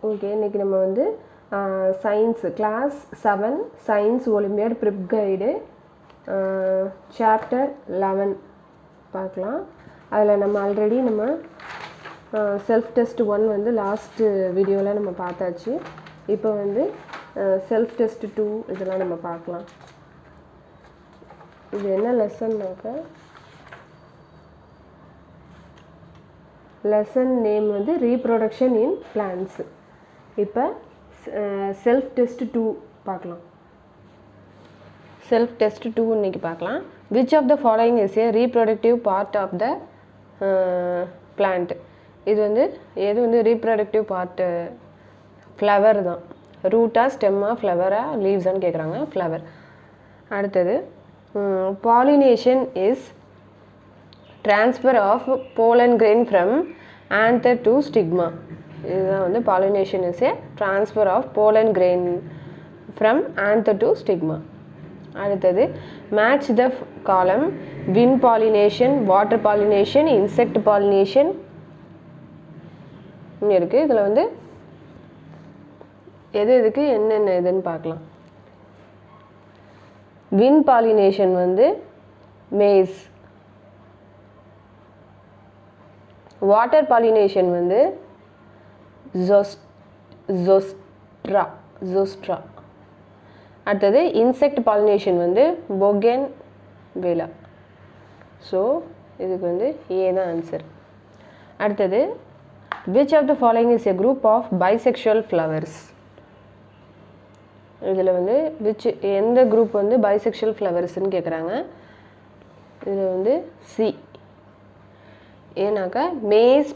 Okay, இன்றைக்கி நம்ம வந்து science class 7 science olympiad prep guide chapter 11 பார்க்கலாம். அதில் நம்ம ஆல்ரெடி நம்ம செல்ஃப் டெஸ்ட் 1 வந்து லாஸ்ட்டு வீடியோவில் நம்ம பார்த்தாச்சு. இப்போ வந்து செல்ஃப் டெஸ்ட் 2 இதெல்லாம் நம்ம பார்க்கலாம். இது என்ன லெசன்னாக்க, லெசன் நேம் வந்து ரீப்ரொடக்ஷன் இன் பிளான்ட்ஸ். இப்போ செல்ஃப் டெஸ்ட் 2 பார்க்கலாம். செல்ஃப் டெஸ்ட் 2 இன்னைக்கு பார்க்கலாம். Which of the following is a reproductive part of the plant. இது வந்து எது வந்து ரீப்ரொடக்டிவ் பார்ட்டு? ஃப்ளவர் தான். ரூட்டா, ஸ்டெம்மா, ஃப்ளவரா, லீவ்ஸான்னு கேட்குறாங்க. ஃப்ளவர். அடுத்தது pollination is transfer of pollen grain from anther to stigma. இதுதான் வந்து pollination is a transfer of pollen grain from anther to stigma. அடுத்தது match the column wind pollination, water pollination, insect pollination இருக்கு. இதில் வந்து எது எதுக்கு என்னென்ன இதுன்னு பார்க்கலாம். wind pollination வந்து maize, வாட்டர் பாலினேஷன் வந்து ஜோஸ்ட்ரா. அடுத்தது இன்செக்ட் பாலினேஷன் வந்து பொகேன் வேலா. ஸோ இதுக்கு வந்து ஏ தான் ஆன்சர். அடுத்தது which of the following is a group of bisexual flowers. இதில் வந்து விச் எந்த குரூப் வந்து பைசெக்ஷுவல் ஃப்ளவர்ஸ்ன்னு கேட்குறாங்க. இதில் வந்து சி. ஏன்னாக்கா மேஸ்,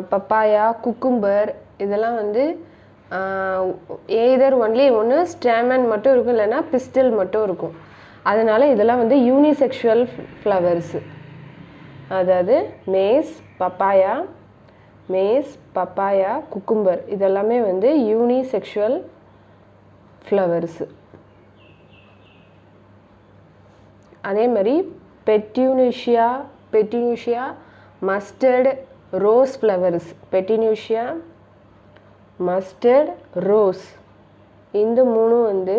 பப்பாயா, குக்கும்பர் இதெல்லாம் வந்து எய்தர் ஒன்லி ஒன்று ஸ்டேமன் மட்டும் இருக்கும், இல்லைன்னா பிஸ்டில் மட்டும் இருக்கும். அதனால இதெல்லாம் வந்து யூனிசெக்ஷுவல் ஃப்ளவர்ஸு. அதாவது மேஸ், பப்பாயா, குக்கும்பர் இதெல்லாமே வந்து யூனிசெக்ஷுவல் ஃப்ளவர்ஸு. அதே மாதிரி petunia, mustard, rose flowers. Petunia, mustard, rose இந்த மூணும் வந்து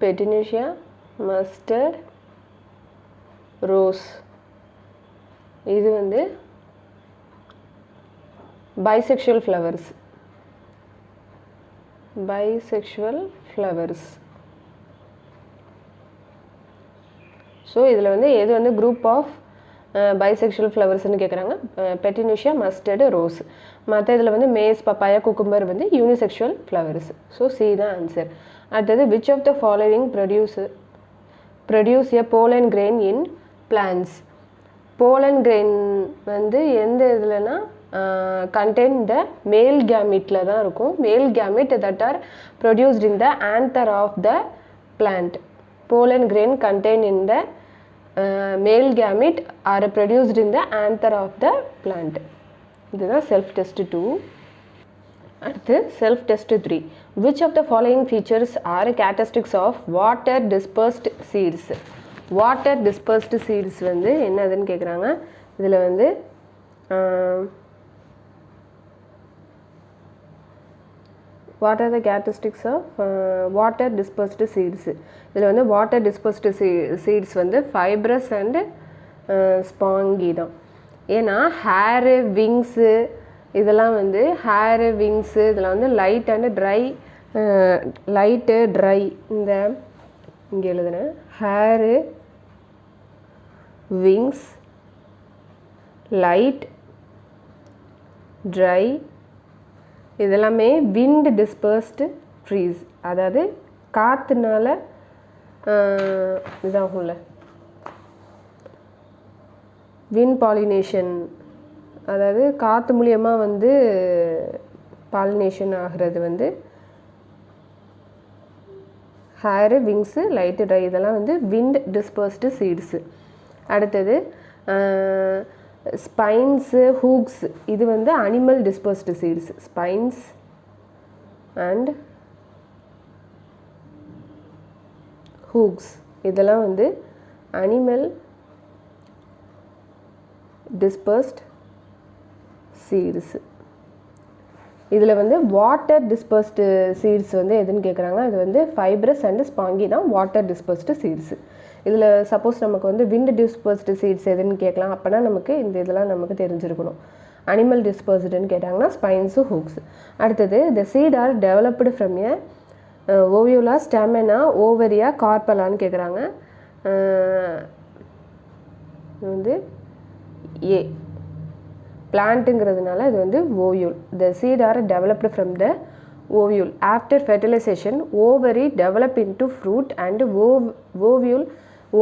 பெட்டினூஷியா, மஸ்டர்ட், ரோஸ் இது வந்து பைசெக்ஷுவல் ஃப்ளவர்ஸ். ஸோ இதில் வந்து எது வந்து குரூப் ஆஃப் பைசெக்ஷுவல் ஃப்ளவர்ஸ்ன்னு கேட்குறாங்க. Petunia, mustard, rose. மற்ற இதில் வந்து மேஸ், பப்பாயா, குக்கும்பர் வந்து யூனிசெக்ஷுவல் ஃப்ளவர்ஸ். ஸோ சி தான் ஆன்சர். அடுத்தது which of the following produce a pollen grain in plants. Pollen grain வந்து எந்த இதுலனா கண்டெயின் த மேல் கேமிட்டில் தான் இருக்கும். Male gamete that are produced in the anther of the plant. Pollen grain contained in the male gamete are produced in the anther of the plant. இதுதான் self test 2. அடுத்து self test 3. which of the following features are characteristics of water dispersed seeds. Water dispersed seeds வந்து என்னதுன்னு கேட்குறாங்க. இதில் வந்து what are the characteristics of water dispersed seeds. இதில் வந்து water dispersed seeds வந்து fibrous and spongy தான். ஏன்னா ஹேரு, விங்ஸு இதெல்லாம் வந்து ஹேரு, விங்ஸு இதெல்லாம் வந்து light and try, light, try. இந்த இங்கே எழுதுனேன் ஹேரு, விங்ஸ், லைட், ட்ரை இதெல்லாமே விண்ட் டிஸ்பர்ஸ்டு ட்ரீஸ். அதாவது காற்றுனால இதாகும்ல, விண்ட் பாலினேஷன், அதாவது காற்று மூலியமாக வந்து பாலினேஷன் ஆகிறது வந்து ஹேரு, விங்ஸு, லைட்டு, ட்ரை இதெல்லாம் வந்து விண்ட் டிஸ்பர்ஸ்டு சீட்ஸு. அடுத்தது ஸ்பைன்ஸு, ஹூக்ஸ் இது வந்து animal dispersed seeds. Spines and hooks இதெல்லாம் வந்து அனிமல் dispersed seeds. இதில் வந்து வாட்டர் டிஸ்பர்ஸ்டு சீட்ஸ் வந்து எதுன்னு கேட்குறாங்க. அது வந்து ஃபைப்ரஸ் அண்ட் ஸ்பாங்கி தான் வாட்டர் டிஸ்பர்ஸ்டு சீட்ஸ். இதில் சப்போஸ் நமக்கு வந்து விண்ட் டிஸ்பர்ஸ்டு சீட்ஸ் எதுன்னு கேட்கலாம். அப்போனா நமக்கு இந்த இதெல்லாம் நமக்கு தெரிஞ்சிருக்கணும். அனிமல் டிஸ்பர்ஸ்டுன்னு கேட்டாங்கன்னா ஸ்பைன்ஸு ஹூக்ஸ். அடுத்தது the seed are developed from a ஓவியோலா ஸ்டெமினா ஓவரியா கார்பலான்னு கேட்குறாங்க. இது வந்து ஏ பிளான்ட்டுங்கிறதுனால இது வந்து ovule. The seed are developed from the ovule. After fertilization ovary develop into fruit and ovule.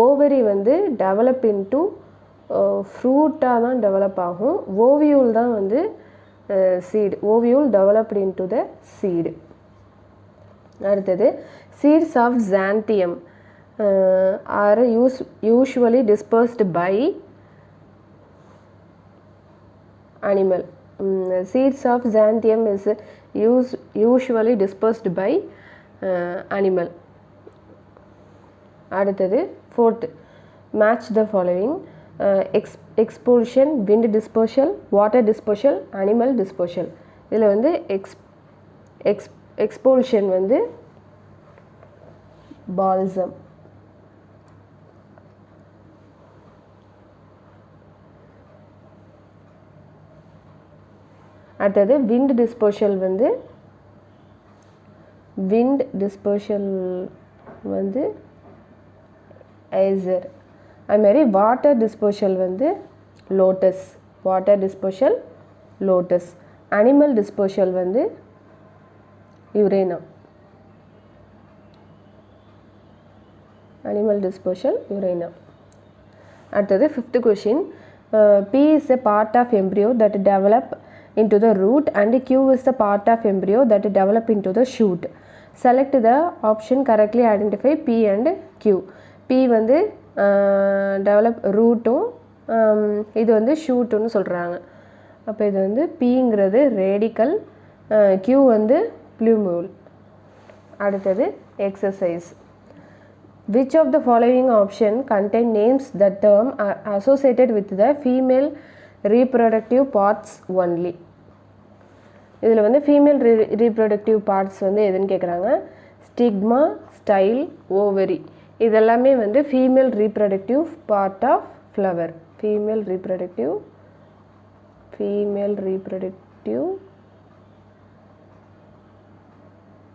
Ovary வந்து டெவலப் இன்டு ஃப்ரூட்டாக தான் டெவலப் ஆகும். ஓவியூல் தான் வந்து seed. Ovule developed into the seed. அடுத்தது seeds of xanthium are usually dispersed by animal. Seeds of xanthium is usually dispersed by animal. அடுத்தது fourth, match the following. Expulsion, wind dispersal, water dispersal, animal dispersal. இதில் வந்து expulsion வந்து balsam. அடுத்தது wind டிஸ்பர்ஷல் வந்து Acer. அதுமாரி water டிஸ்பர்ஷல் வந்து lotus. Animal டிஸ்பர்ஷல் வந்து யுரேனா. அடுத்தது fifth question. P is a part of embryo that develop into the root and Q is the part of embryo that develop into the shoot. Select the option correctly identify P and Q. P வந்து develop ரூட்டும் இது வந்து ஷூட்டுன்னு சொல்கிறாங்க. அப்போ இது வந்து Pங்கிறது radical, Q வந்து ப்ளூமூல். அடுத்தது exercise. Which of the following option contain names that term are associated with the female reproductive parts only? இதில் வந்து ஃபீமேல் ரீப்ரொடக்டிவ் பார்ட்ஸ் வந்து எதுன்னு கேட்குறாங்க. Stigma, style, ovary. இதெல்லாமே வந்து female reproductive part of flower. Female reproductive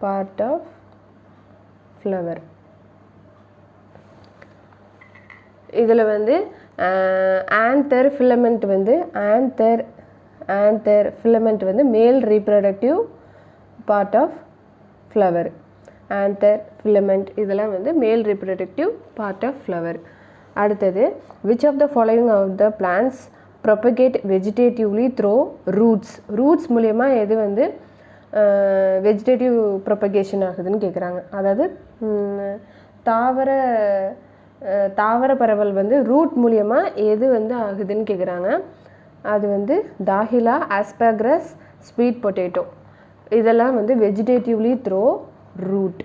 part of flower. இதில் வந்து anther filament வந்து male reproductive part of flower. Anther filament இதெல்லாம் வந்து male reproductive part of flower. அடுத்தது which of the following of the plants propagate vegetatively through roots? Roots மூலயமா எது வந்து vegetative propagation ஆகுதுன்னு கேட்குறாங்க. அதாவது தாவர பரவல் வந்து ரூட் மூலியமாக எது வந்து ஆகுதுன்னு கேட்குறாங்க. அது வந்து தாஹிலா, ஆஸ்பர்கஸ், ஸ்வீட் பொட்டேட்டோ. இதெல்லாம் வந்து வெஜிடேட்டிவ்லி த்ரோ ரூட்.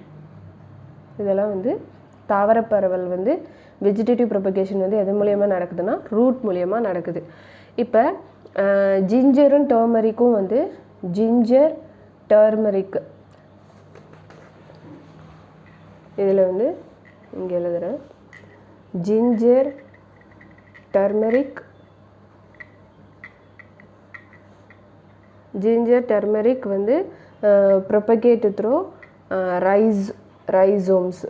இதெல்லாம் வந்து தாவர பரவல் வந்து வெஜிடேட்டிவ் ப்ரொபகேஷன் வந்து எது மூலியமாக நடக்குதுன்னா ரூட் மூலியமாக நடக்குது. இப்போ ஜிஞ்சரும் டர்மரிக்கும் வந்து டர்மரிக் இதில் வந்து இங்கே எழுதுகிறேன். ஜிஞ்சர், டர்மரிக் வந்து ப்ரொபகேட் த்ரோ ரைசோம்ஸ்.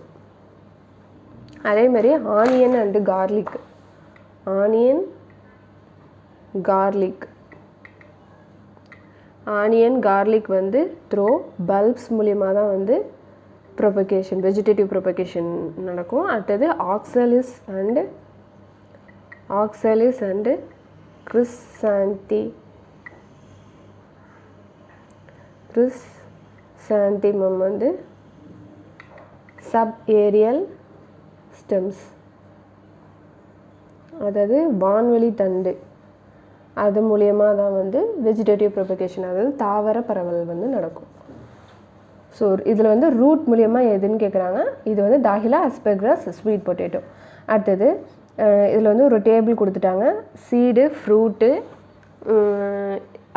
அதே மாதிரி ஆனியன் அண்டு கார்லிக் வந்து த்ரோ பல்ப்ஸ் மூலியமாக தான் வந்து ப்ரொபகேஷன், வெஜிடேட்டிவ் ப்ரொபகேஷன் நடக்கும். அடுத்தது ஆக்சலிஸ் அண்டு கிறிஸ்சாந்திமம் வந்து சப் ஏரியல் ஸ்டெம்ஸ், அதாவது வான்வெளி தண்டு, அது மூலியமாக தான் வந்து வெஜிடேட்டிவ் ப்ரொபகேஷன், அதாவது தாவர பரவல் வந்து நடக்கும். ஸோ இதில் வந்து ரூட் மூலியமாக எதுன்னு கேட்குறாங்க. இது வந்து தாஹிலா, ஆஸ்பர்கஸ், ஸ்வீட் பொட்டேட்டோ. அடுத்தது இதில் வந்து ஒரு டேபிள் கொடுத்துட்டாங்க. சீடு, ஃப்ரூட்டு,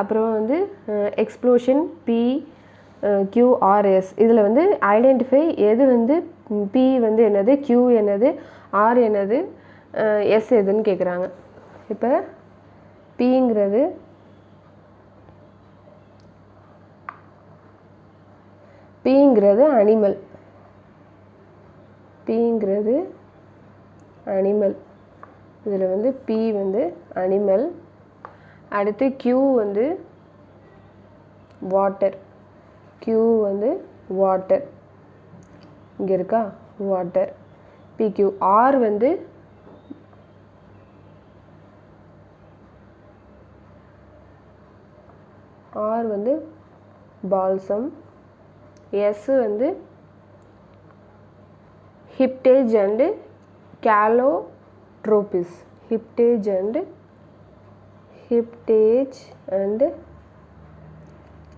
அப்புறம் வந்து எக்ஸ்ப்ளோஷன், பி, QRS. இதில் வந்து ஐடென்டிஃபை எது வந்து P வந்து என்னது, Q என்னது, R என்னது, S எதுன்னு கேட்குறாங்க. இப்போ Pங்கிறது அனிமல். Pங்கிறது அனிமல். இதில் வந்து P வந்து அனிமல். அடுத்து Q வந்து வாட்டர். Q வந்து வாட்டர். இங்கே இருக்கா, வாட்டர். PQ. R வந்து பால்சம். S வந்து ஹிப்டேஜ் அண்டு கேலோட்ரோபிஸ். ஹிப்டேஜ் and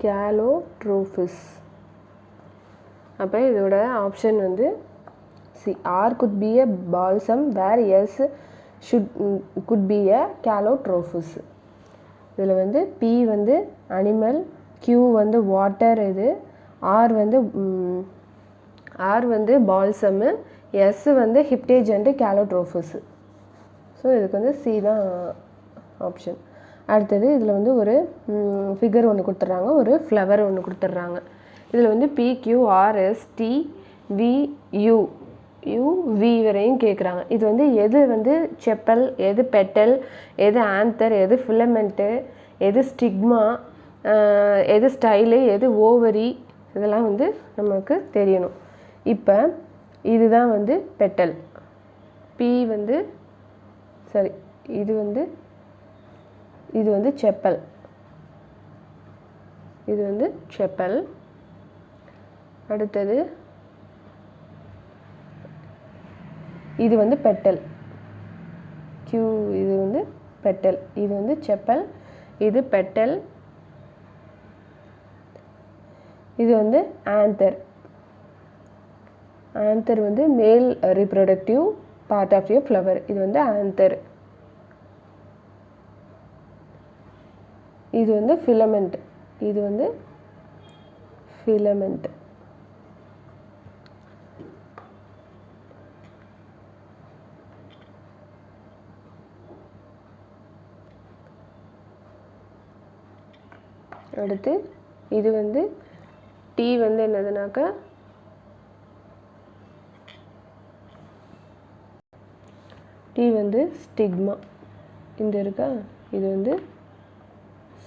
Calotropis. அப்போ இதோட ஆப்ஷன் வந்து C. R could be a balsam where S could be a calotropis. இதில் வந்து P வந்து அனிமல், Q வந்து வாட்டர், இது R வந்து பால்சம்மு, S வந்து ஹிப்டேஜ் அண்டு கேலோட்ரோபிஸ். ஸோ இதுக்கு வந்து சி தான் ஆப்ஷன். அடுத்தது இதில் வந்து ஒரு ஃபிகர் ஒன்று கொடுத்துட்றாங்க, ஒரு ஃப்ளவர் ஒன்று கொடுத்துட்றாங்க. இதில் வந்து PQRSTVUV வரையும் கேட்குறாங்க. இது வந்து எது வந்து செப்பல், எது பெட்டல், எது ஆந்தர், எது ஃபிலமெண்ட்டு, எது ஸ்டிக்மா, எது ஸ்டைலு, எது ஓவரி, இதெல்லாம் வந்து நமக்கு தெரியணும். இப்போ இதுதான் வந்து பெட்டல். இது வந்து செப்பல். இது வந்து செப்பல். அடுத்தது இது வந்து பெட்டல். இது வந்து பெட்டல். இது வந்து செப்பல், இது பெட்டல். இது வந்து ஆந்தர். ஆந்தர் வந்து male reproductive part of your flower. இது வந்து ஆந்தர். இது வந்து ஃபிலமெண்ட். இது வந்து ஃபிலமெண்ட். அடுத்து இது வந்து T வந்து என்னதுனாக்கா T வந்து ஸ்டிக்மா. இந்த இருக்கா, இது வந்து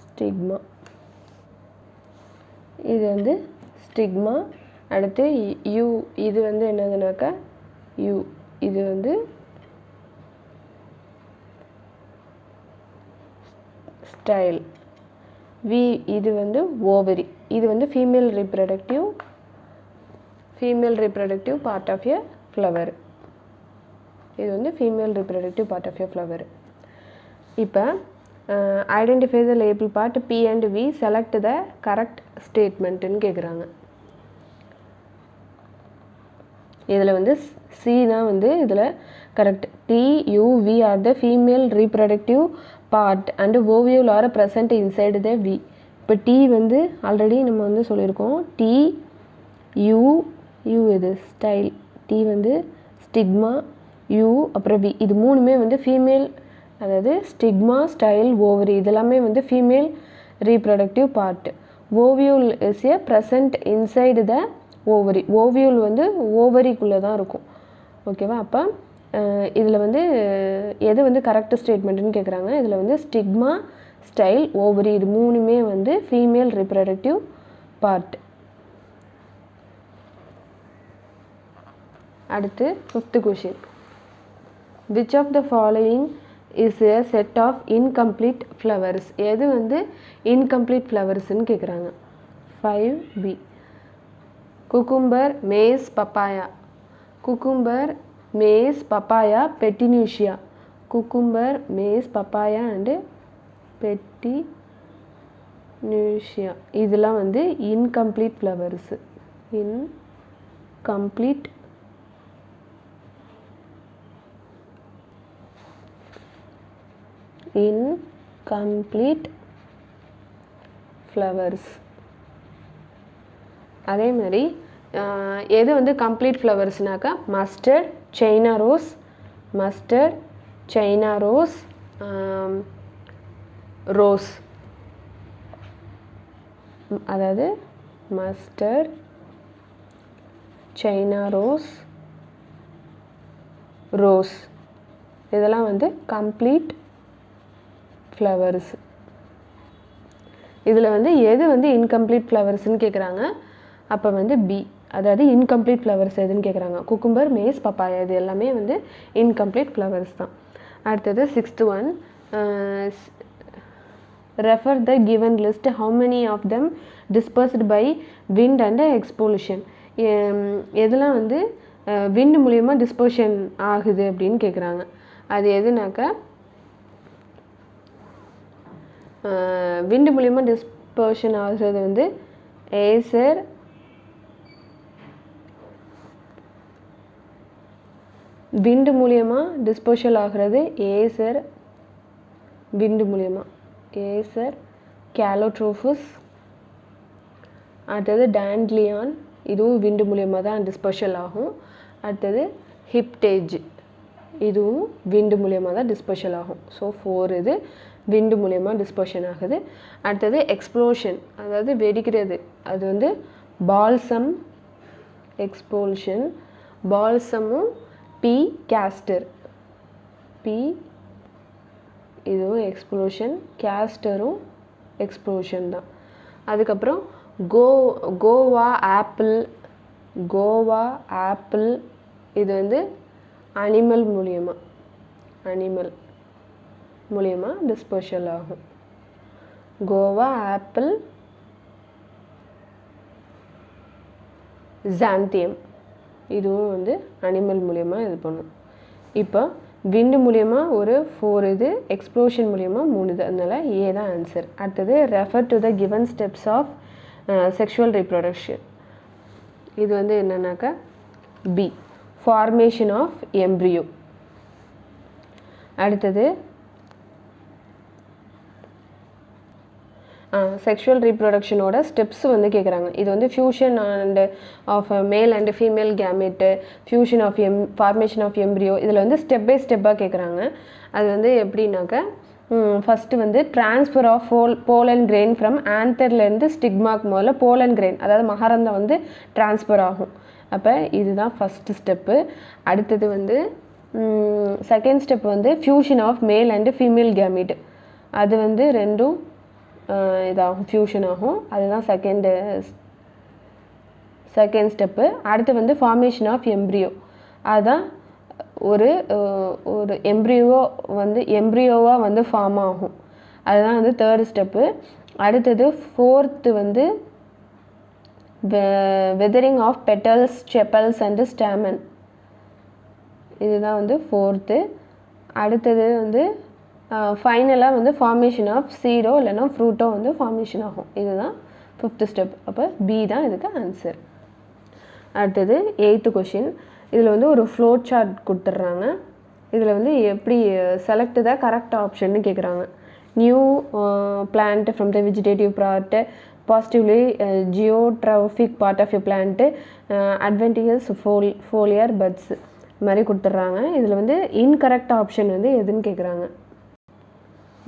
ஸ்டிக்மா. இது வந்து ஸ்டிக்மா. அடுத்து U, இது வந்து என்னதுனாக்கா U. இது வந்து ஸ்டைல். V, இது வந்து ஓவரி. இது வந்து female reproductive part of a flower. இது வந்து female reproductive part of a flower. இப்போ identify the label part P and V, select the correct ஸ்டேட்மெண்ட்டுன்னு கேட்குறாங்க. இதில் வந்து சி தான் வந்து இதில் correct. TUV are the female reproductive part and ovule are present inside the V. இப்போ T வந்து ஆல்ரெடி நம்ம வந்து சொல்லியிருக்கோம். TU இது ஸ்டைல். T வந்து ஸ்டிக்மா, U அப்புறம் V. இது மூணுமே வந்து ஃபீமேல், அதாவது ஸ்டிக்மா, ஸ்டைல், ஓவரி இதெல்லாமே வந்து female reproductive part. Ovule is a present inside the ovary. Ovule வந்து ஓவரிக்குள்ளே தான் இருக்கும். ஓகேவா? அப்போ இதில் வந்து எது வந்து கரெக்ட் ஸ்டேட்மெண்ட்டுன்னு கேட்குறாங்க. இதில் வந்து ஸ்டிக்மா, ஸ்டைல், ஓவரி இது மூணுமே வந்து ஃபீமேல் ரீப்ரொடக்டிவ் பார்ட். அடுத்து 5th question. Which of the following is a set of incomplete flowers? எது வந்து இன்கம்ப்ளீட் ஃப்ளவர்ஸ்ன்னு கேட்குறாங்க. 5B. Cucumber, maize, papaya. Cucumber, maize, papaya, petunia. Cucumber, maize, papaya and petunia. இதெல்லாம் வந்து incomplete flowers. Incomplete incomplete flowers. அதே மாதிரி எது வந்து கம்ப்ளீட் ஃப்ளவர்ஸ்னாக்கா mustard, China rose, mustard, China rose, rose. அதாவது மஸ்டர்ட், சைனா ரோஸ், ரோஸ் இதெல்லாம் வந்து கம்ப்ளீட் ஃப்ளவர்ஸ். இதில் வந்து எது வந்து இன்கம்ப்ளீட் ஃப்ளவர்ஸ்ன்னு கேட்குறாங்க. அப்போ வந்து பி, அதாவது இன்கம்ப்ளீட் ஃப்ளவர்ஸ் எதுன்னு கேட்குறாங்க. குக்கும்பர், மேஸ், பப்பாயா இது எல்லாமே வந்து இன்கம்ப்ளீட் ஃப்ளவர்ஸ் தான். அடுத்தது 6th one, refer the given list, how many of them dispersed by wind and expulsion. எதெல்லாம் வந்து விண்ட் மூலியமாக டிஸ்பர்ஷன் ஆகுது அப்படின்னு கேட்குறாங்க. அது எதுனாக்கா விண்டு மூலியமாக டிஸ்பர்ஷன் ஆகுறது வந்து ஏசர், விண்டு மூலியமாக டிஸ்பர்ஷல் ஆகிறது ஏசர், விண்டு மூலியமாக ஏசர், கேலோட்ரோஃபஸ். அடுத்தது டாண்ட்லியான், இதுவும் விண்டு மூலியமாக தான் டிஸ்பர்ஷல் ஆகும். அடுத்தது ஹிப்டேஜ், இதுவும் விண்டு மூலியமாக தான் டிஸ்பர்ஷல் ஆகும். ஸோ 4 இது விண்டு மூலியமாக டிஸ்பர்ஷன் ஆகுது. அடுத்தது எக்ஸ்ப்ளோஷன், அதாவது வெடிக்கிறது, அது வந்து பால்சம், எக்ஸ்போல்ஷன், பால்சமும் பி, கேஸ்டர், பி இதுவும் எக்ஸ்ப்ளோஷன், கேஸ்டரும் எக்ஸ்ப்ளோஷன் தான். அதுக்கப்புறம் கோவா ஆப்பிள், கோவா ஆப்பிள் இது வந்து அனிமல் மூலியமாக டிஸ்பர்ஷல் ஆகும். கோவா ஆப்பிள், ஜாந்தியம் இதுவும் வந்து அனிமல் மூலியமாக இது பண்ணும். இப்போ விண்டு மூலியமாக ஒரு 4 இது, எக்ஸ்ப்ளோஷன் மூலியமாக 3 இது, அதனால ஏ தான் ஆன்சர். அடுத்தது refer to the given steps of sexual reproduction. இது வந்து என்னன்னாக்கா பி, ஃபார்மேஷன் ஆஃப் எம்ப்ரியோ. அடுத்தது செக்ஷுவல் ரீப்ரொடக்ஷனோட ஸ்டெப்ஸ் வந்து கேட்குறாங்க. இது வந்து fusion of male and female gamete, fusion of formation of embryo, இதில் வந்து ஸ்டெப் பை ஸ்டெப்பாக கேட்குறாங்க. அது வந்து எப்படின்னாக்கா ஃபஸ்ட்டு வந்து transfer of pollen grain from ஆன்தர்லேருந்து ஸ்டிக்மாக் முதல்ல போலன் கிரெயின், அதாவது மகரந்தம் வந்து ட்ரான்ஸ்ஃபர் ஆகும். அப்போ இதுதான் ஃபஸ்ட்டு ஸ்டெப்பு. அடுத்தது வந்து செகண்ட் ஸ்டெப் வந்து fusion of male and female gamete, அது வந்து ரெண்டும் இதாகும், ஃபியூஷன் ஆகும். அதுதான் செகண்ட் ஸ்டெப்பு. அடுத்து வந்து ஃபார்மேஷன் ஆஃப் எம்ப்ரியோ, அதுதான் ஒரு எம்ப்ரியோவாக வந்து ஃபார்ம் ஆகும். அதுதான் வந்து தேர்டு ஸ்டெப்பு. அடுத்தது ஃபோர்த்து வந்து withering of petals, sepals and stamen, இதுதான் வந்து ஃபோர்த்து. அடுத்தது வந்து ஃபைனலாக வந்து ஃபார்மேஷன் ஆஃப் சீடோ இல்லைன்னா ஃப்ரூட்டோ வந்து ஃபார்மேஷன் ஆகும். இதுதான் 5th ஸ்டெப். அப்போ பி தான் இதுக்கு ஆன்சர். அடுத்தது 8th கொஷின். இதில் வந்து ஒரு ஃப்ளோ சார்ட் கொடுத்துட்றாங்க. இதில் வந்து எப்படி செலக்ட் த கரெக்ட் ஆப்ஷன்னு கேட்குறாங்க. New plant from the vegetative part, positively geotropic part of a plant, adventitious foliar buds இது மாதிரி கொடுத்துட்றாங்க. இதில் வந்து இன்கரெக்ட் ஆப்ஷன் வந்து எதுன்னு கேட்குறாங்க.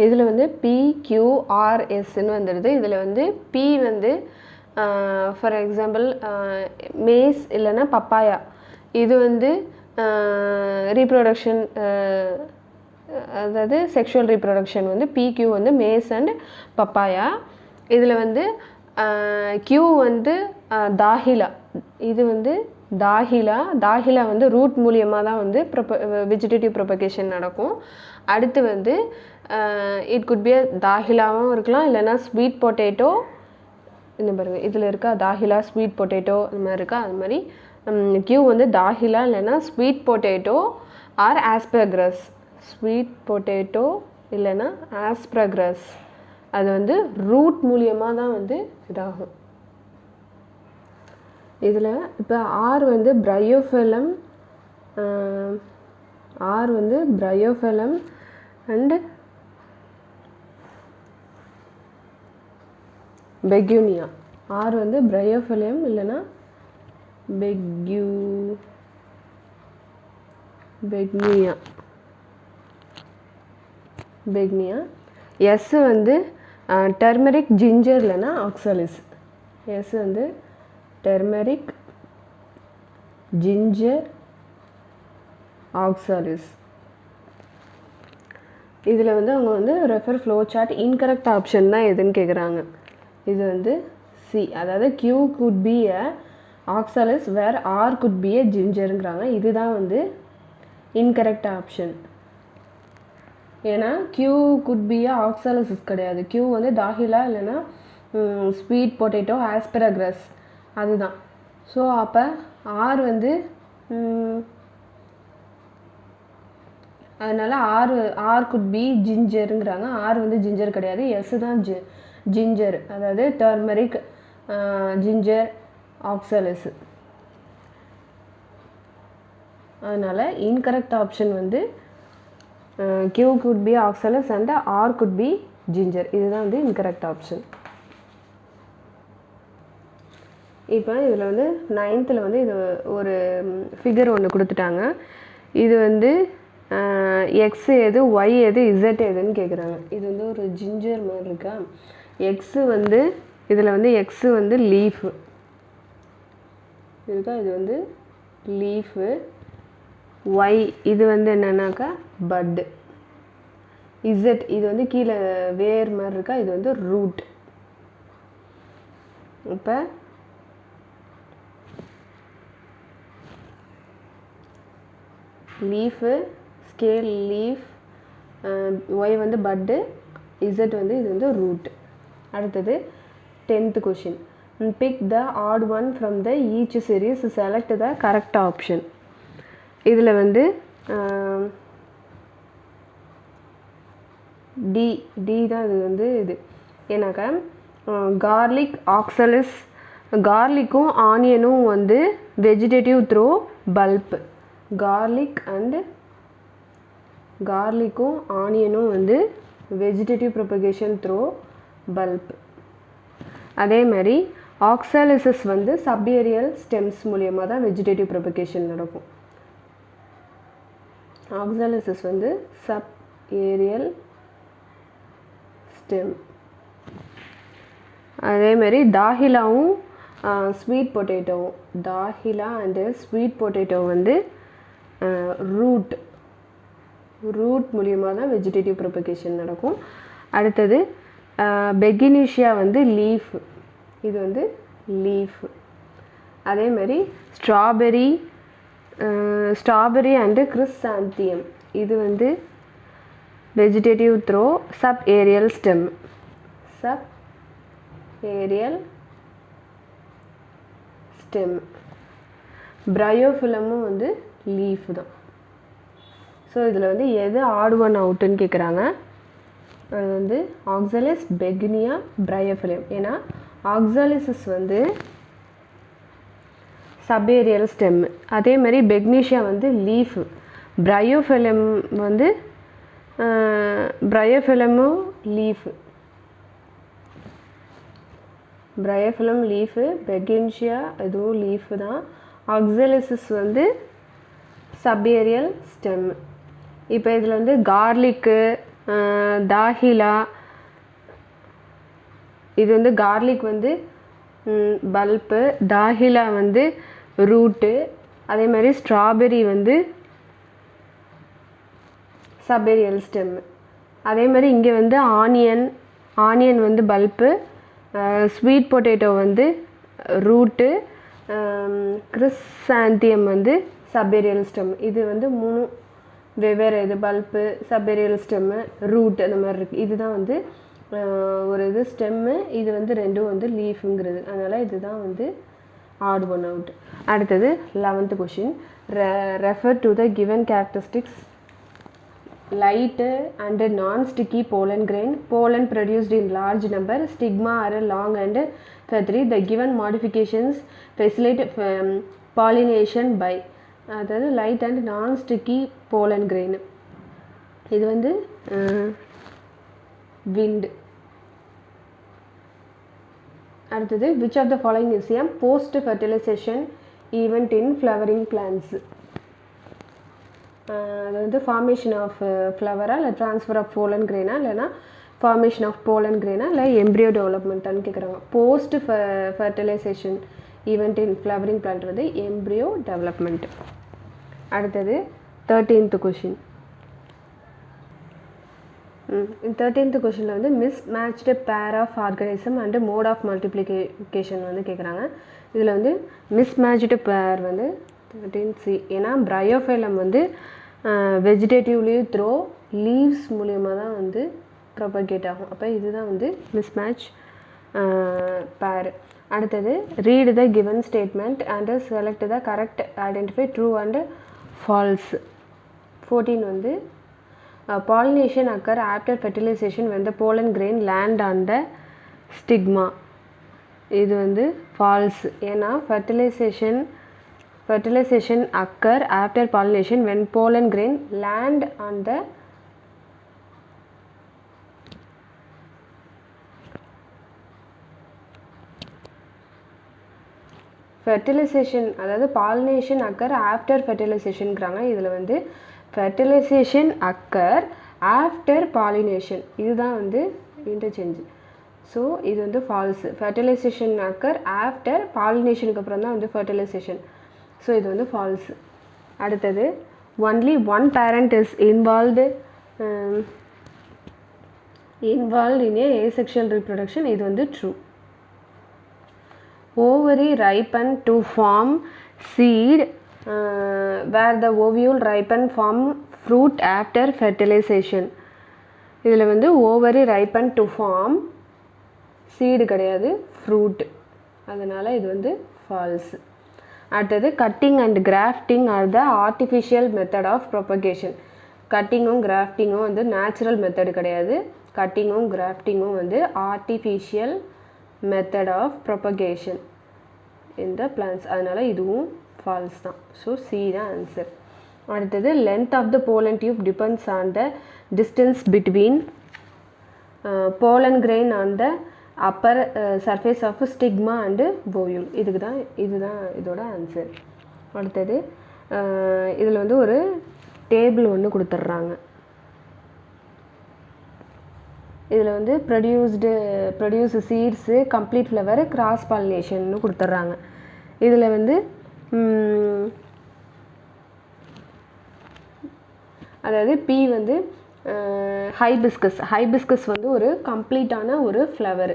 இதில் வந்து PQRSன்னு வந்துடுது. இதில் வந்து P வந்து ஃபார் எக்ஸாம்பிள் மேஸ் இல்லைன்னா பப்பாயா, இது வந்து ரீப்ரொடக்ஷன், அதாவது செக்ஷுவல் ரீப்ரொடக்ஷன் வந்து PQ வந்து மேஸ் அண்ட் பப்பாயா. இதில் வந்து Q வந்து தாஹிலா, இது வந்து தாஹிலா வந்து ரூட் மூலியமாக தான் வந்து வெஜிடேட்டிவ் ப்ரொபகேஷன் நடக்கும். அடுத்து வந்து இட் குட் பி தாஹிலாவும் இருக்கலாம், இல்லைன்னா ஸ்வீட் பொட்டேட்டோ, இன்னும் பாருங்கள் இதில் இருக்கா தாஹிலா, ஸ்வீட் பொட்டேட்டோ இந்த மாதிரி இருக்கா, அது மாதிரி Q வந்து தாஹிலா இல்லைன்னா sweet potato or asparagus, sweet potato இல்லைன்னா ஆஸ்பரகஸ், அது வந்து ரூட் மூலியமாக தான் வந்து இதாகும். இதில் இப்போ R வந்து பிரையோஃபெலம், R வந்து பிரையோஃபெலம் அண்டு பெகுனியா. ஆர் வந்து பிரையோஃபிலியம் இல்லைன்னா பெக்னியா. எஸ் வந்து டர்மரிக் ஜிஞ்சர் இல்லைன்னா ஆக்சாலிஸ். எஸ் வந்து டர்மரிக் ஜிஞ்சர் ஆக்சாலிஸ். இதில் வந்து அவங்க வந்து refer flow chart incorrect option தான் எதுன்னு கேட்குறாங்க. இது வந்து சி, அதாவது Q could be a oxalis where R could be a gingerங்கிறாங்க. இதுதான் வந்து இன்கரெக்ட் ஆப்ஷன். ஏன்னா Q could be a oxalis கிடையாது. Q வந்து தாஹிலா இல்லைன்னா ஸ்வீட் பொட்டேட்டோ ஆஸ்பரகஸ் அதுதான். ஸோ அப்போ R வந்து அதனால் ஆர் குட் பி ஜிஞ்சருங்கிறாங்க. ஆர் வந்து ஜிஞ்சர் கிடையாது, எஸ் தான் ஜிஞ்சர், அதாவது டர்மரிக் ஜிஞ்சர் ஆக்சாலிஸ். அதனால் இன்கரெக்ட் ஆப்ஷன் வந்து Q could be oxalis and R could be ginger. இதுதான் வந்து இன்கரெக்ட் ஆப்ஷன். இப்போ இதில் வந்து 9th வந்து இது ஒரு ஃபிகர் ஒன்று கொடுத்துட்டாங்க. இது வந்து எக்ஸ் எது, ஒய் எது, இசட் எதுன்னு கேட்குறாங்க. இது வந்து ஒரு ஜிஞ்சர் மாதிரி இருக்கா. எக்ஸு வந்து இதில் வந்து எக்ஸு வந்து லீஃபு இருக்கா, இது வந்து லீஃபு. ஒய் இது வந்து என்னன்னாக்கா பட்டு. இசட் இது வந்து கீழே வேர் மாதிரி இருக்கா, இது வந்து ரூட். இப்போ லீஃபு, ஸ்கேல் லீஃப், ஒய் வந்து பட்டு, இசட் வந்து இது வந்து ரூட். அடுத்தது 10th question. Pick the odd one from the each series, select the correct option. இதில் வந்து டி தான் இது வந்து இது. ஏன்னாக்கா கார்லிக் ஆக்சாலிஸ், கார்லிக்கும் ஆனியனும் வந்து வெஜிடேட்டிவ் த்ரோ பல்ப். கார்லிக்கும் ஆனியனும் வந்து வெஜிடேட்டிவ் ப்ரொபகேஷன் த்ரோ பல்ப். அதே மாதிரி ஆக்சாலிசஸ் வந்து சப்ஏரியல் ஸ்டெம்ஸ் மூலியமாக தான் வெஜிடேட்டிவ் ப்ரொபகேஷன் நடக்கும். ஆக்சாலிசஸ் வந்து சப் ஏரியல் ஸ்டெம். அதே மாதிரி தாஹிலாவும் ஸ்வீட் பொட்டேட்டோவும், தாஹிலா அண்டு ஸ்வீட் பொட்டேட்டோ வந்து ரூட் மூலியமாக தான் வெஜிடேட்டிவ் ப்ரொபகேஷன் நடக்கும். அடுத்தது பெகினிஷியா வந்து லீஃப், இது வந்து லீஃப். அதே மாதிரி ஸ்ட்ராபெரி அண்டு கிறிஸ்சாந்தியம் இது வந்து vegetative through sub aerial stem. பிரையோஃபிலமும் வந்து லீஃப் தான். ஸோ இதில் வந்து எது ஆட் ஒன் அவுட்டுன்னு கேட்குறாங்க. அது வந்து ஆக்சாலிஸ், பெகுனியா, பிரையோஃபிலம். ஏன்னா ஆக்சாலிசஸ் வந்து சபேரியல் ஸ்டெம், அதே மாதிரி பெக்னீஷியா வந்து லீஃப், பிரையோஃபிலம் வந்து பிரையோஃபிலமும் லீஃப். பிரையோஃபிலம் லீஃபு, பெகின்ஷியா இதுவும் லீஃபு தான். ஆக்சாலிசஸ் வந்து சபேரியல் ஸ்டெம். இப்போ இதில் வந்து கார்லிக்கு, தாஹிலா, இது வந்து கார்லிக் வந்து பல்ப்பு, தாஹிலா வந்து ரூட்டு, அதே மாதிரி ஸ்ட்ராபெரி வந்து சபேரியல் ஸ்டெம். அதே மாதிரி இங்கே வந்து ஆனியன் வந்து பல்ப்பு, ஸ்வீட் பொட்டேட்டோ வந்து ரூட்டு, கிறிஸ்சாந்தியம் வந்து சபேரியல் ஸ்டெம். இது வந்து 3 வெவ்வேறு இது, பல்ப்பு, சபேரியல் ஸ்டெம்மு, ரூட் அந்த மாதிரி இருக்குது. இதுதான் வந்து ஒரு இது ஸ்டெம்மு, இது வந்து 2 வந்து லீஃபுங்கிறது. அதனால் இதுதான் வந்து ஆட் ஒன் அவுட். அடுத்தது 11th question. Refer to the given characteristics. Light and non-sticky pollen grain. Pollen produced in large number. Stigma are long and feathery. The given modifications facilitate pollination by. அதாவது light and நான்-ஸ்டிக்கி pollen grain. இது வந்து விண்டு. அடுத்தது which of the following is a post fertilization event in flowering plants? அது வந்து formation of ஃப்ளவரா இல்லை transfer of pollen கிரெயினா இல்லைனா formation of pollen கிரெயினா இல்லை embryo டெவலப்மெண்ட்டான்னு கேட்குறாங்க. Post fertilization event in flowering plant வந்து எம்ப்ரியோ டெவலப்மெண்ட். அடுத்தது 13th கொஷின். 13th கொஷினில் வந்து mismatched pair of organism and mode of multiplication வந்து கேட்குறாங்க. இதில் வந்து மிஸ்மேட்ச்டு பேர் வந்து 13C. ஏன்னா பிரையோஃபைலம் வந்து வெஜிடேட்டிவ்லி த்ரோ லீவ்ஸ் மூலியமாக தான் வந்து ப்ரொபகேட் ஆகும். அப்போ இதுதான் வந்து மிஸ்மேட்ச் பேர். அடுத்தது read the given statement and select the correct identify true and false. 14 வந்து pollination occur after fertilization when the pollen grain land on the stigma. இது வந்து false. ஏன்னா fertilization occur after pollination when pollen grain land on the fertilization, அதாவது pollination occur after fertilizationங்கிறாங்க. இதில் வந்து fertilization occur after pollination, இதுதான் வந்து interchange. So இது வந்து false. fertilization occur after pollinationக்கு அப்புறம் தான் வந்து fertilization. ஸோ இது வந்து false. அடுத்தது only one parent is involved in a asexual reproduction, இது வந்து true. ovary ripen to form seed where the ovule ripen form fruit after fertilization. இதில் வந்து ovary ripen to form seed கிடையாது, fruit. அதனால் இது வந்து false. அடுத்தது cutting and grafting are the artificial method of propagation. கட்டிங்கும் கிராஃப்டிங்கும் வந்து நேச்சுரல் மெத்தட் கிடையாது. கட்டிங்கும் கிராஃப்டிங்கும் வந்து artificial method of propagation in the plants. அதனால் இதுவும் false தான். ஸோ C தான் ஆன்சர். அடுத்தது length of the pollen tube depends on the distance between pollen grain on the upper surface of stigma and ovule. இதுதான் இதோட answer. அடுத்தது இதில் வந்து ஒரு டேபிள் ஒன்று கொடுத்துட்றாங்க. இதில் வந்து produce seeds, complete flower, cross பாலினேஷன்னு கொடுத்துட்றாங்க. இதில் வந்து அதாவது பி வந்து ஹைபிஸ்கஸ் வந்து ஒரு கம்ப்ளீட்டான ஒரு ஃப்ளவர்.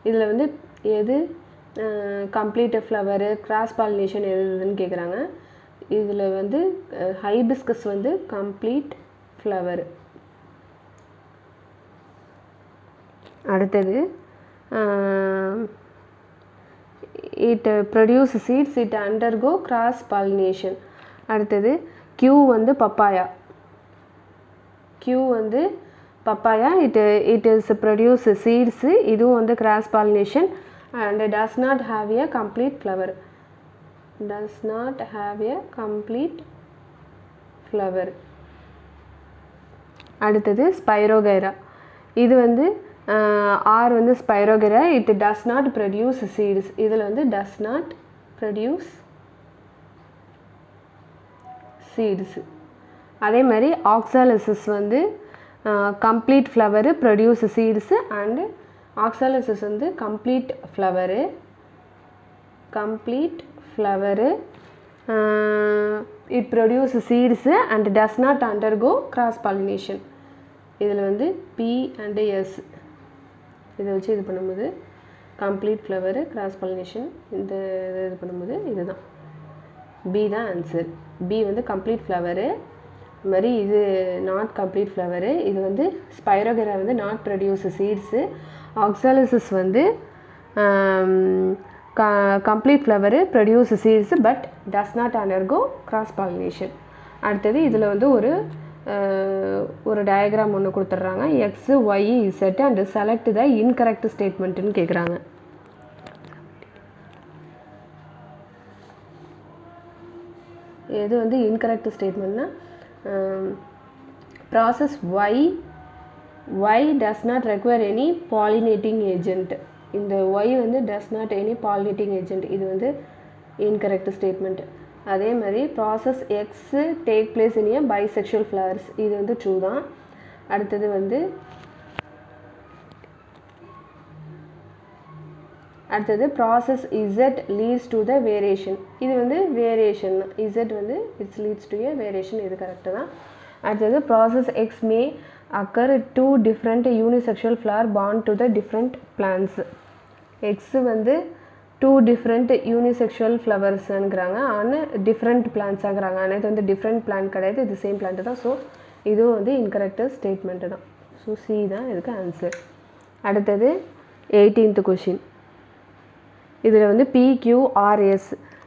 இதில் வந்து எது கம்ப்ளீட் ஃப்ளவரு, கிராஸ் பாலினேஷன் எதுன்னு கேட்குறாங்க. இதில் வந்து ஹைபிஸ்கஸ் வந்து கம்ப்ளீட் ஃப்ளவர். அடுத்தது it produce seeds, it undergo cross pollination. அடுத்தது Q வந்து papaya. It is produce seeds, இதுவும் வந்து cross pollination and does not have a complete flower. அடுத்தது ஸ்பைரோகைரா. இது வந்து ஆர் வந்து spirogyra, it does not produce seeds. இதில் வந்து டஸ் நாட் ப்ரொடியூஸ் சீட்ஸு. அதே மாதிரி ஆக்சாலிசிஸ் வந்து complete flower, produce seeds and oxalis வந்து complete flower it produce seeds and does not undergo cross pollination. இதில் வந்து பி அண்டு எஸ் இதை வச்சு இது பண்ணும்போது கம்ப்ளீட் ஃப்ளவரு, கிராஸ் பாலினேஷன் இந்த இது பண்ணும்போது இதுதான் பி தான் ஆன்சர். பி வந்து கம்ப்ளீட் ஃப்ளவரு, இது மாதிரி இது நாட் கம்ப்ளீட் ஃப்ளவரு. இது வந்து ஸ்பைரோகெரா வந்து நாட் ப்ரொடியூஸ் சீட்ஸு. ஆக்சாலிசிஸ் வந்து complete flower, produce seeds but does not undergo cross pollination. அடுத்தது இதில் வந்து ஒரு டயக்ராம் ஒன்று கொடுத்துட்றாங்க. X, Y, Z and select the incorrect ஸ்டேட்மெண்ட்டுன்னு கேட்குறாங்க. எது வந்து இன்கரெக்ட் ஸ்டேட்மெண்ட்னா process Y does not require any pollinating agent. இந்த y வந்து does not any pollinating agent, இது வந்து இன்கரெக்ட் ஸ்டேட்மெண்ட். அதே மாதிரி process X take place in a bisexual flowers, இது வந்து ட்ரூ தான். அடுத்தது வந்து process Z leads to the variation, இது வந்து வேரியேஷன் தான். இசட் வந்து it's leads to a variation, இது கரெக்டு தான். அடுத்தது process X may occur two different unisexual flower found to the different plants. X வந்து டூ டிஃப்ரெண்ட் யூனிசெக்ஷுவல் ஃப்ளவர்ஸுங்கிறாங்க, ஆனால் டிஃப்ரெண்ட் பிளான்ஸாகிறாங்க. ஆனால் இது வந்து டிஃப்ரெண்ட் பிளான் கிடையாது, இது சேம் பிளான்ட்டு தான். ஸோ இதுவும் வந்து இன்கரெக்ட் ஸ்டேட்மெண்ட்டு தான். ஸோ சி தான் இதுக்கு ஆன்சர். அடுத்தது 18th கொஷின். இதில் வந்து PQRS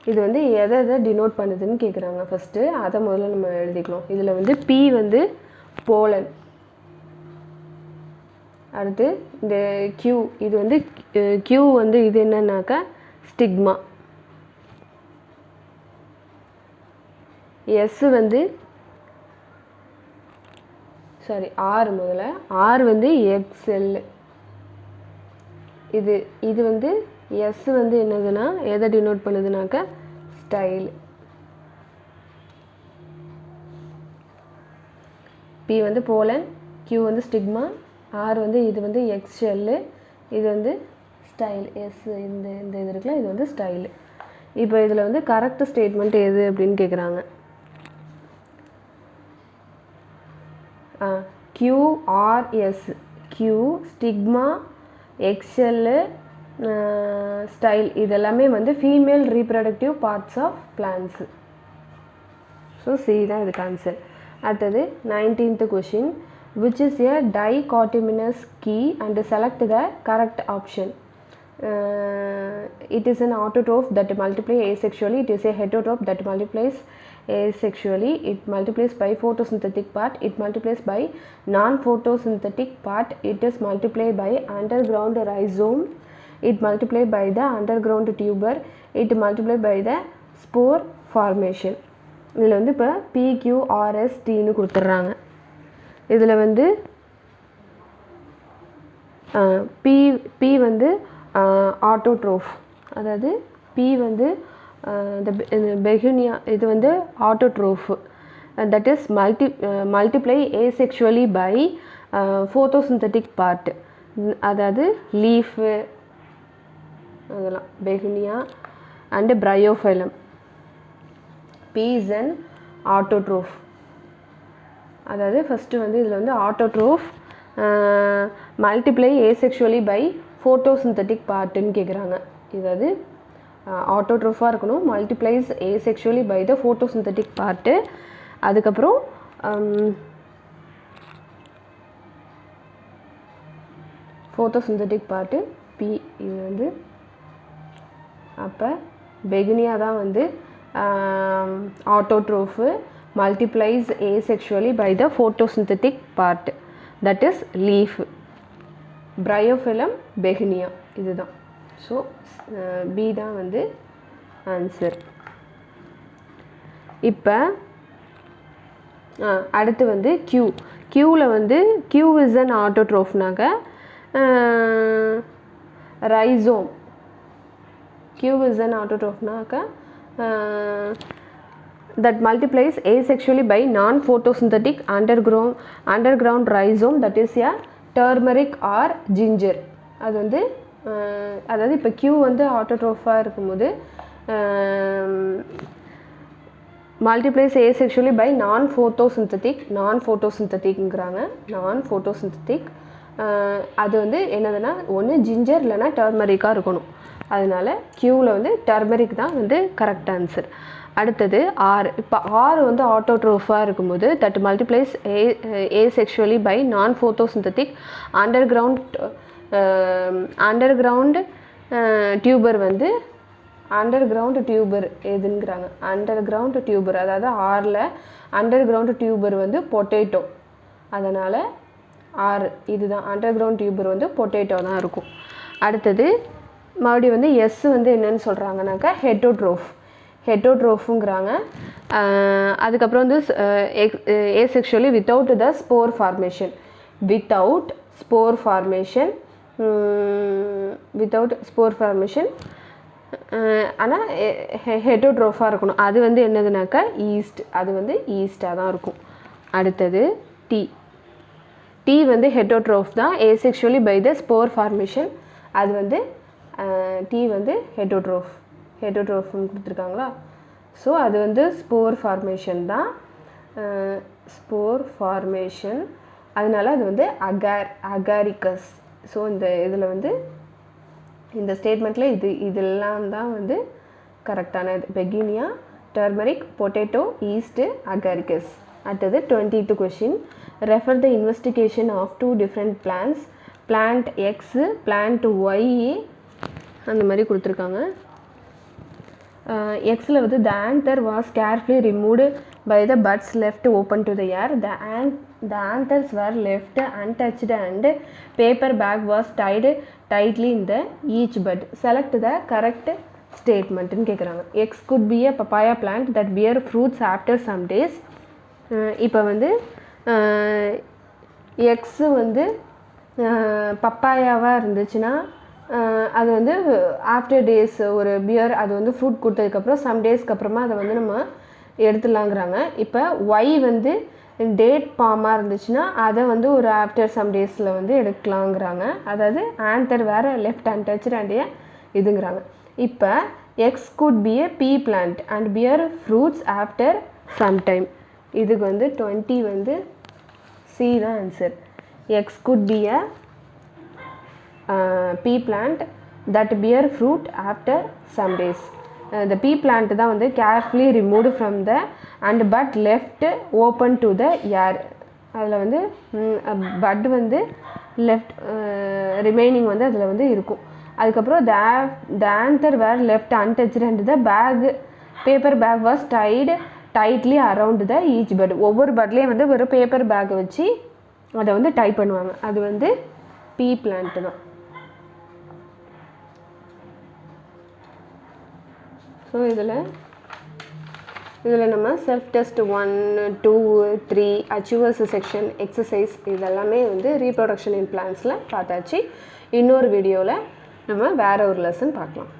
இது வந்து எதை டினோட் பண்ணுதுன்னு கேட்குறாங்க. ஃபஸ்ட்டு அதை முதல்ல நம்ம எழுதிக்கலாம். இதில் வந்து P வந்து போலன், அடுத்து இந்த Q இது வந்து Q வந்து இது என்னன்னாக்கா ஸ்டிக்மா, S வந்து R முதல்ல R வந்து XL, இது வந்து S வந்து என்னதுன்னா எதை டினோட் பண்ணுதுனாக்கா ஸ்டைல். P வந்து போலன், Q வந்து ஸ்டிக்மா, R வந்து இது வந்து XL, இது வந்து ஸ்டைல். S இந்த இது இருக்குல்ல, இது வந்து ஸ்டைல். இப்போ இதில் வந்து கரெக்ட் ஸ்டேட்மெண்ட் எது அப்படின்னு கேட்குறாங்க. QRS, Q stigma XL style இதெல்லாமே வந்து female reproductive parts of plants. So C தான் இதுக்கு ஆன்சர். அடுத்தது 19th question. which is a dichotomous key and select the correct option. It is an autotroph that multiplies asexually. It is a heterotroph that multiplies asexually. It multiplies by photosynthetic part. It multiplies by non-photosynthetic part. It is multiplied by underground rhizome. It multiplied by the underground tuber. It multiplied by the spore formation. இதில் வந்து இப்போ PQRSTன்னு கொடுத்துட்றாங்க. இதில் வந்து P வந்து ஆட்டோட்ரோஃப், அதாவது P வந்து இந்த பெகுனியா இது வந்து autotroph, that is multiply asexually by photosynthetic part, அதாவது லீஃபு அதெல்லாம் begonia and bryophyllum. P is an autotroph, அதாவது ஃபஸ்ட்டு வந்து இதில் வந்து autotroph multiply asexually by photosynthetic பார்ட்டுன்னு கேட்குறாங்க. இதாவது ஆட்டோட்ரோஃபாக இருக்கணும், multiplies asexually by the photosynthetic part. அதுக்கப்புறம் ஃபோட்டோசிந்தட்டிக் பார்ட்டு P, இது வந்து அப்போ பெகுனியா தான் வந்து autotroph multiplies asexually by the photosynthetic part, that is leaf. Bryophyllum begonia இதுதான். ஸோ B தான் வந்து ஆன்சர். இப்போ அடுத்து வந்து Qவில் வந்து Q is an autotrophனாக்க rhizome. Q is an autotrophனாக்க that multiplies asexually by non-photosynthetic underground rhizome, that is a turmeric or ginger. அது வந்து அதாவது இப்போ Q வந்து ஆட்டோட்ரோஃபாக இருக்கும்போது multiplies asexually by non-photosyntheticங்கிறாங்க. non-photosynthetic அது வந்து என்னதுன்னா ஒன்று ஜிஞ்சர் இல்லைனா டர்மரிக்காக இருக்கணும். அதனால Qவில் வந்து டர்மரிக் தான் வந்து கரெக்ட் ஆன்சர். அடுத்தது R. இப்போ R வந்து ஆட்டோட்ரோஃபாக இருக்கும்போது தட் மல்டிப்ளைஸ் ஏசெக்சுவலி பை நான் ஃபோட்டோசிந்தட்டிக் அண்டர்கிரவுண்ட் டியூபர் வந்து அண்டர்கிரவுண்ட் டியூபர் எதுங்கிறாங்க. அண்டர்கிரவுண்ட் டியூபர், அதாவது ஆரில் அண்டர்கிரவுண்ட் டியூபர் வந்து பொட்டேட்டோ. அதனால் R இதுதான் அண்டர்கிரவுண்ட் டியூபர் வந்து பொட்டேட்டோ தான் இருக்கும். அடுத்தது மறுபடியும் வந்து S வந்து என்னன்னு சொல்கிறாங்கனாக்கா ஹெட்டோட்ரோஃபுங்கிறாங்க. அதுக்கப்புறம் வந்து asexually without the spore formation without spore formation. ஆனால் ஹெட்டோட்ரோஃபாக இருக்கணும். அது வந்து என்னதுனாக்கா ஈஸ்ட், அது வந்து ஈஸ்டாக தான் இருக்கும். அடுத்தது டீ வந்து ஹெட்டோட்ரோஃப் தான், asexually by the spore formation. அது வந்து டீ வந்து ஹெட்டோட்ரோஃப்னு கொடுத்துருக்காங்களா. ஸோ அது வந்து ஸ்போர் ஃபார்மேஷன் தான், ஸ்போர் ஃபார்மேஷன். அதனால அது வந்து அகாரிகஸ். ஸோ இந்த இதில் வந்து இந்த ஸ்டேட்மெண்ட்டில் இதெல்லாம் தான் வந்து கரெக்டானது. Begonia, turmeric, potato, yeast, agaricus. அடுத்தது 20th question. Refer the investigation of 2 different plants, plant X, plant Y அந்த மாதிரி கொடுத்துருக்காங்க. எக்ஸில் வந்து the anther was carefully removed by the buds left open to the air. The anthers were left untouched and paper bag was tied tightly in the each bud. Select the correct statement ன்னு கேட்குறாங்க. X could be a papaya plant that bear fruits after some days. இப்போ வந்து x வந்து பப்பாயாவாக இருந்துச்சுன்னா அது வந்து after days ஒரு pier அது வந்து ஃப்ரூட் கொடுத்ததுக்கப்புறம் சம் டேஸ்க்கு அப்புறமா அதை வந்து நம்ம எடுத்துடலாங்கிறாங்க. இப்போ ஒய் வந்து டேட் பாமாக இருந்துச்சுன்னா அதை வந்து ஒரு ஆஃப்டர் சம் டேஸில் வந்து எடுக்கலாங்கிறாங்க. அதாவது ஆன்தர் வேறு லெஃப்ட் அன்டச்டு அண்ட் இதுங்கிறாங்க. இப்போ X could be a pea plant and bear fruits after some time. இதுக்கு வந்து 20 வந்து சி தான் answer. X could be a pea plant that bear fruit after some days. The pea plant தான் வந்து carefully removed from the and bud left open to the air. அதில் வந்து bud வந்து left remaining வந்து அதில் வந்து இருக்கும். அதுக்கப்புறம் the anther were left untouched and the paper bag was tied tightly around the each bud. ஒவ்வொரு பட்லேயும் வந்து ஒரு பேப்பர் பேக் வச்சு அதை வந்து டை பண்ணுவாங்க. அது வந்து pea plant தான். ஸோ இதில் நம்ம self test 1, 2, 3 achievers section exercise இதெல்லாமே வந்து ரீப்ரொடக்ஷன் இன் பிளான்ஸில் பார்த்தாச்சு. இன்னொரு வீடியோவில் நம்ம வேறு ஒரு லெசன் பார்க்கலாம்.